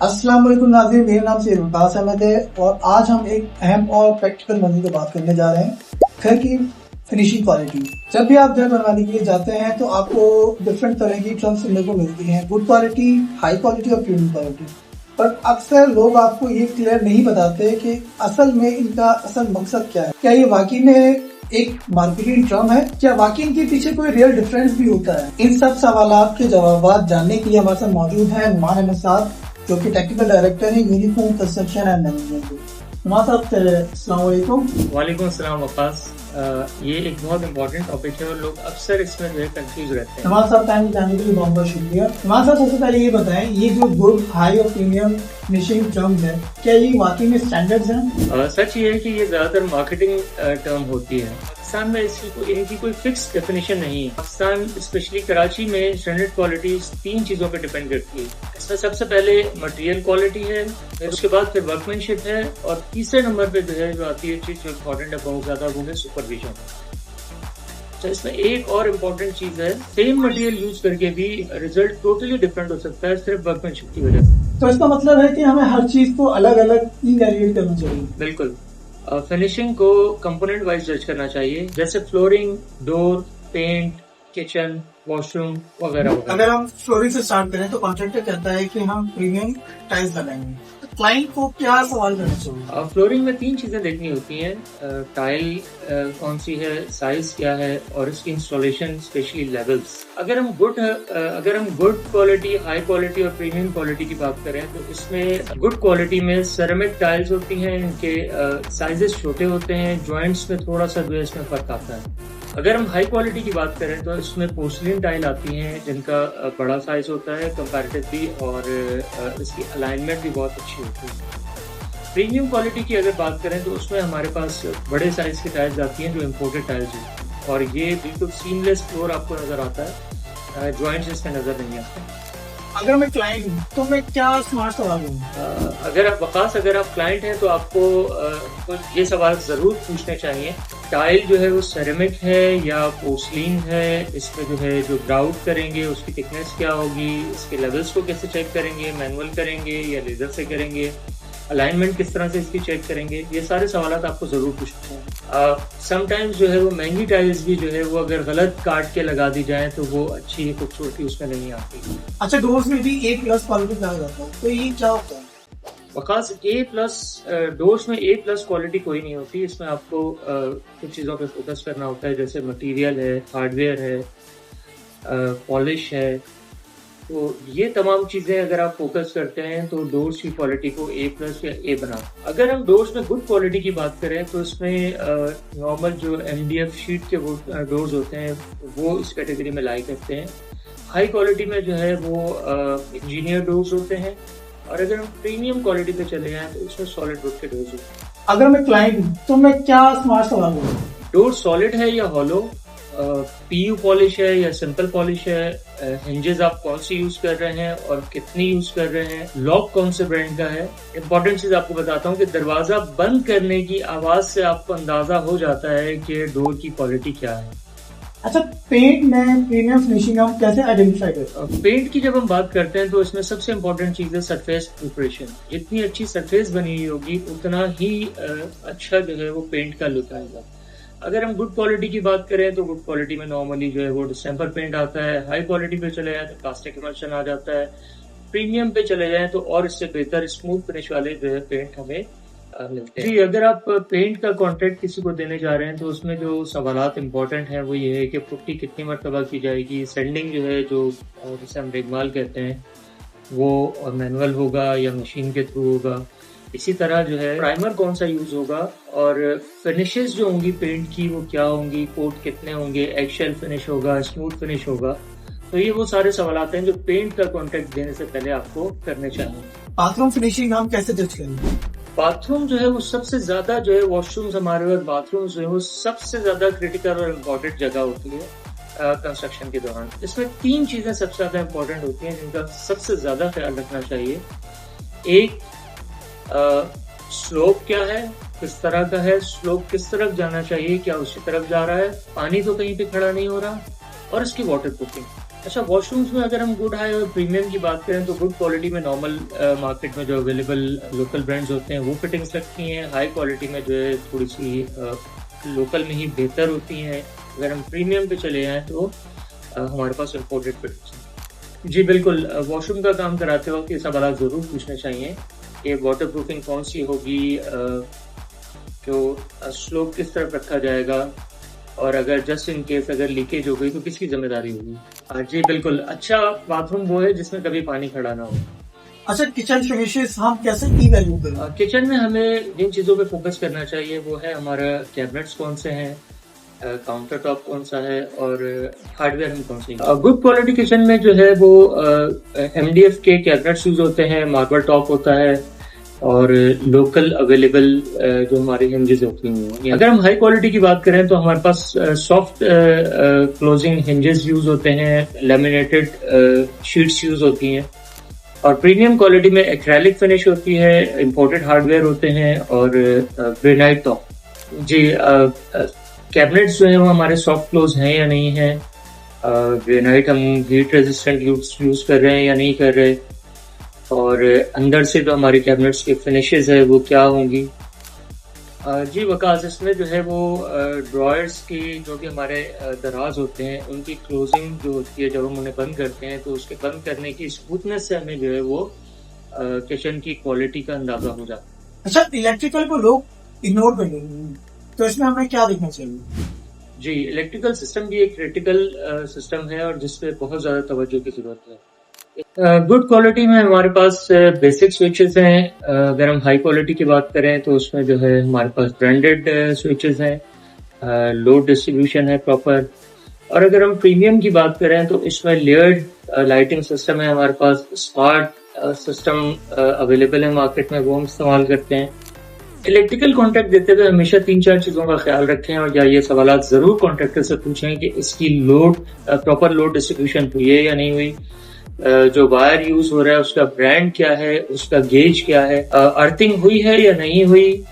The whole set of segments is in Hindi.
अस्सलाम वालेकुम नाज़रीन, मेरा नाम से वकास अहमद है और आज हम एक अहम और प्रैक्टिकल मौजू पर बात करने जा रहे हैं घर की फिनिशिंग क्वालिटी। जब भी आप घर बनवाने के लिए जाते हैं तो आपको डिफरेंट तरह की टर्म्स सुनने को मिलती हैं, गुड क्वालिटी, हाई क्वालिटी और प्रीमियम क्वालिटी। पर अक्सर लोग आपको ये क्लियर नहीं बताते कि असल में इनका असल मकसद क्या है। क्या ये वाकई में एक मार्केटिंग टर्म है, क्या वाकई इनके पीछे कोई रियल डिफरेंस भी होता है? इन सब सवालों के जवाब जानने के लिए हमारे साथ मौजूद है नुमान अहमद साहब, जो कि टेक्निकल डायरेक्टर है uniform construction and management. Numan साहब, अस्सलाम वालेकुम। वालेकुम अस्सलाम वकास। ये एक बहुत इंपॉर्टेंट टॉपिक है और लोग अक्सर इसमें जो है कंफ्यूज रहते हैं। नुमान साहब, टाइम देने के लिए बहुत बहुत शुक्रिया। नुमान साहब, सबसे पहले ये बताएं, ये जो गुड, हाई और प्रीमियम फिनिशिंग टर्म्स है, क्या ये वाकई में स्टैंडर्ड्स हैं? सच ये है कि ये ज्यादातर मार्केटिंग टर्म होती है। पाकिस्तान में इनकी कोई फिक्स डेफिनेशन नहीं है। पाकिस्तान स्पेशली कराची में स्टैंडर्ड क्वालिटी 3 चीजों पर डिपेंड करती है। इसमें सबसे पहले मटेरियल क्वालिटी है, फिर उसके बाद फिर वर्कमैनशिप है, और तीसरे नंबर पे जो है जो आती है चीज जो इम्पोर्टेंट है बहुत ज्यादा, वो है सुपरविजन। तो इसमें एक और इम्पोर्टेंट चीज है, सेम मटेरियल यूज करके भी रिजल्ट टोटली डिफरेंट हो सकता है सिर्फ वर्कमैनशिप की वजह से। तो इसका मतलब है कि हमें हर चीज को अलग अलग इवैल्यूएट करना चाहिए। बिल्कुल। फिनिशिंग को कंपोनेंट वाइज जज करना चाहिए, जैसे flooring, door, paint, kitchen, washroom वगैरह वगैरह। अगर हम फ्लोरिंग से स्टार्ट करें तो कॉन्ट्रैक्टर कहता है कि हम प्रीमियम टाइल्स लगाएंगे, तो क्लाइंट को क्या सवाल करना चाहिए? फ्लोरिंग में 3 चीजें देखनी होती हैं, टाइल कौन सी है, साइज क्या है, और इसकी इंस्टॉलेशन, स्पेशली लेवल्स। अगर हम गुड क्वालिटी, हाई क्वालिटी और प्रीमियम क्वालिटी की बात करें तो इसमें गुड क्वालिटी में सेरेमिक टाइल्स होती हैं, इनके साइजेस छोटे होते हैं, जॉइंट्स में थोड़ा सा जो है इसमें फर्क आता है। अगर हम हाई क्वालिटी की बात करें तो इसमें पोर्सलिन टाइल आती हैं जिनका बड़ा साइज होता है कंपैरेटिवली, और इसकी अलाइनमेंट भी बहुत अच्छी होती है। प्रीमियम क्वालिटी की अगर बात करें तो उसमें हमारे पास बड़े साइज की टाइल्स आती हैं जो इम्पोर्टेड टाइल्स होती हैं, और ये बिल्कुल सीमलेस फ्लोर आपको नजर आता है, जॉइंट्स इसमें नजर नहीं आते। अगर मैं क्लाइंट हूँ तो मैं क्या स्मार्ट सवाल दूँ? अगर आप क्लाइंट हैं तो आपको कुछ ये सवाल जरूर पूछने चाहिए। टाइल जो है वो सेरेमिक है या पोर्सलिन है, इसमें जो है जो ग्राउट करेंगे उसकी थिकनेस क्या होगी, इसके लेवल्स को कैसे चेक करेंगे, मैनुअल करेंगे या लेजर से करेंगे, अलाइनमेंट किस तरह से इसकी चेक करेंगे, ये सारे सवाल आपको जरूर पूछते हैं। समटाइम्स जो है वो महंगी टाइल्स भी जो है वो अगर गलत काट के लगा दी जाए तो वो अच्छी खूबसूरती उसमें नहीं आती। अच्छा, डोर्स में भी A+ क्वालिटी कहा जाता है, तो ये क्या होता है? वकास, A+ डोर्स में A+ क्वालिटी कोई नहीं होती। इसमें आपको कुछ चीज़ों पे फोकस करना होता है, जैसे मटेरियल है, हार्डवेयर है, पॉलिश है। तो ये तमाम चीज़ें अगर आप फोकस करते हैं तो डोर्स की क्वालिटी को A+ या A बना। अगर हम डोर्स में गुड क्वालिटी की बात करें तो इसमें नॉर्मल जो MDF शीट के वो डोर्स होते हैं वो इस कैटेगरी में लाई करते हैं। हाई क्वालिटी में जो है वो इंजीनियर डोर्स होते हैं, और अगर हम प्रीमियम क्वालिटी पे चले जाएं तो इसमें सॉलिड वुड के डोर्स होते हैं। अगर मैं क्लाइंट हूँ तो मैं क्या स्मार्ट सवाल दूँ? डोर सॉलिड है या हॉलो, PU पॉलिश है या सिंपल पॉलिश है, हिंजेस आप कौन सी यूज कर रहे हैं और कितनी यूज कर रहे हैं, लॉक कौन से ब्रांड का है। इंपॉर्टेंट चीज आपको बताता हूँ कि दरवाजा बंद करने की आवाज से आपको अंदाजा हो जाता है कि डोर की क्वालिटी क्या है। अच्छा, पेंट में प्रीमियम फिनिशिंग हम कैसे आइडेंटिफाई करते हैं? पेंट की जब हम बात करते हैं तो इसमें सबसे इम्पोर्टेंट चीज है सरफेस प्रिपरेशन। जितनी अच्छी सरफेस बनी हुई होगी उतना ही अच्छा जो है वो पेंट का लुक आएगा। अगर हम गुड क्वालिटी की बात करें तो गुड क्वालिटी में नॉर्मली जो है वो डिस्टेम्पर पेंट आता है, हाई क्वालिटी पे चले जाए तो प्लास्टिक इमल्शन आ जाता है, प्रीमियम पे चले जाए तो और इससे बेहतर स्मूथ फिनिश वाले जो है पेंट हमें मिलते हैं। जी, अगर आप पेंट का कॉन्ट्रैक्ट किसी को देने जा रहे हैं तो उसमें जो सवालात इम्पोर्टेंट हैं वो ये है कि पुट्टी कितनी मरतबा की जाएगी, सैंडिंग जो है जो जिसे हम रेगमाल कहते हैं वो मैनुअल होगा या मशीन के थ्रू होगा। इसी तरह जो है प्राइमर कौन सा यूज होगा, और फिनिशेस जो होंगी पेंट की वो क्या होंगी, कोट कितने होंगे, एगशेल फिनिश होगा, स्मूथ फिनिश होगा। तो ये वो सारे सवाल हैं जो पेंट का कॉन्ट्रैक्ट देने से पहले आपको करने चाहिए। बाथरूम फिनिशिंग हम कैसे जज करेंगे? बाथरूम जो है वो सबसे ज्यादा जो है वॉशरूम्स हमारे और बाथरूम जो है वो सबसे ज्यादा क्रिटिकल और इम्पोर्टेंट जगह होती है कंस्ट्रक्शन के दौरान। इसमें 3 चीजें सबसे ज्यादा इम्पोर्टेंट होती हैं जिनका सबसे ज्यादा ख्याल रखना चाहिए। एक, स्लोप क्या है, किस तरह का है, स्लोप किस तरफ जाना चाहिए, क्या उसी तरफ जा रहा है, पानी तो कहीं पे खड़ा नहीं हो रहा, और इसकी वाटर प्रूफिंग। अच्छा, वॉशरूम्स में अगर हम गुड हाई और प्रीमियम की बात करें तो गुड क्वालिटी में नॉर्मल मार्केट में जो अवेलेबल लोकल ब्रांड्स होते हैं वो फिटिंग्स लगती हैं। हाई क्वालिटी में जो है थोड़ी सी लोकल में ही बेहतर होती हैं। अगर हम प्रीमियम पे चले जाएँ तो हमारे पास इम्पोर्टेड फिटिंग्स हैं। जी बिल्कुल, वॉशरूम का काम कराते वक्त ये सवाल ज़रूर पूछने चाहिए कि वाटर प्रूफिंग कौन सी होगी, जो स्लोप किस तरफ रखा जाएगा, और अगर जस्ट इन केस अगर लीकेज हो गई तो किसकी जिम्मेदारी होगी। जी बिल्कुल, अच्छा बाथरूम वो है जिसमें कभी पानी खड़ा ना हो। अच्छा, किचन फिनिशेस हम कैसे इवैल्यूएट करें? किचन में हमें जिन चीज़ों पे फोकस करना चाहिए वो है हमारा कैबिनेट्स कौन से हैं, काउंटर टॉप कौन सा है, और हार्डवेयर हम कौन से। गुड क्वालिटी किचन में जो है वो MDF के कैबिनेट्स यूज होते हैं, मार्बल टॉप होता है, और लोकल अवेलेबल जो हमारी हिंजेस होती हैं। अगर हम हाई क्वालिटी की बात करें तो हमारे पास सॉफ्ट क्लोजिंग हिंजेस यूज होते हैं, लेमिनेटेड शीट्स यूज होती हैं, और प्रीमियम क्वालिटी में एक्रेलिक फिनिश होती है, इंपोर्टेड हार्डवेयर होते हैं, और ग्रेनाइट टॉप। जी, कैबिनेट्स जो है वो हमारे सॉफ्ट क्लोज हैं या नहीं है, ग्रेनाइट हम हीट रेजिस्टेंट यूज कर रहे हैं या नहीं कर रहे, और अंदर से जो हमारी कैबिनेट्स की फिनिशेस है वो क्या होंगी। जी वकास, इसमें जो है वो ड्रॉयर्स की जो कि हमारे दराज होते हैं उनकी क्लोजिंग जो होती है, जब हम उन्हें बंद करते हैं तो उसके बंद करने की स्मूथनेस से हमें जो है वो किचन की क्वालिटी का अंदाजा हो जाता है। अच्छा, इलेक्ट्रिकल को लोग इग्नोर कर देते हैं, तो इसमें हमें क्या देखना चाहिए? जी, इलेक्ट्रिकल सिस्टम भी एक क्रिटिकल सिस्टम है और जिसपे बहुत ज्यादा तवज्जो की जरूरत है। गुड क्वालिटी में हमारे पास बेसिक स्विचेस हैं। अगर हम हाई क्वालिटी की बात करें तो उसमें जो है हमारे पास ब्रांडेड स्विचेस हैं, लोड डिस्ट्रीब्यूशन है प्रॉपर, और अगर हम प्रीमियम की बात करें तो इसमें लेयर्ड लाइटिंग सिस्टम है, हमारे पास स्मार्ट सिस्टम अवेलेबल है मार्केट में, वो हम इस्तेमाल करते हैं। इलेक्ट्रिकल कॉन्ट्रैक्ट देते हुए हमेशा 3-4 चीजों का ख्याल रखें, और या ये सवाल जरूर कॉन्ट्रैक्टर से पूछें कि इसकी लोड प्रॉपर लोड डिस्ट्रीब्यूशन हुई है या नहीं हुई, जो वायर यूज हो रहा है उसका ब्रांड क्या है, उसका गेज क्या है, अर्थिंग हुई है या नहीं हुई,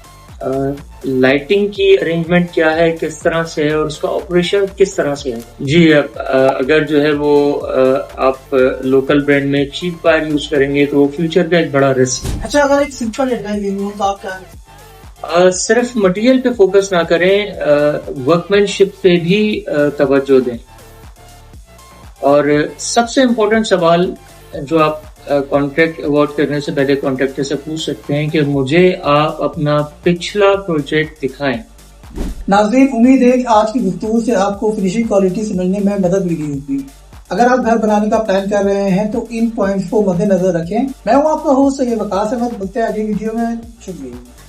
लाइटिंग की अरेंजमेंट क्या है, किस तरह से है, और उसका ऑपरेशन किस तरह से है। जी, अगर जो है वो आप लोकल ब्रांड में चीप वायर यूज करेंगे तो वो फ्यूचर का एक बड़ा रिस्क है। अच्छा, अगर एक सिंपल एडवाइस देनी हो तो आप क्या सिर्फ मटेरियल पे फोकस ना करें, वर्कमैनशिप पे भी तवज्जो दें, और सबसे इम्पोर्टेंट सवाल जो आप कॉन्ट्रैक्ट अवार्ड करने से पहले कॉन्ट्रैक्टर से पूछ सकते हैं कि मुझे आप अपना पिछला प्रोजेक्ट दिखाएं। नाज़रीन, उम्मीद है कि आज की गुफ्तगू से आपको फिनिशिंग क्वालिटी समझने में मदद मिली होगी। अगर आप घर बनाने का प्लान कर रहे हैं तो इन पॉइंट्स को मद्देनजर रखें। मैं हूं आपका होस्ट सैयद वकास अहमद, मिलते हैं अगली वीडियो में। शुक्रिया।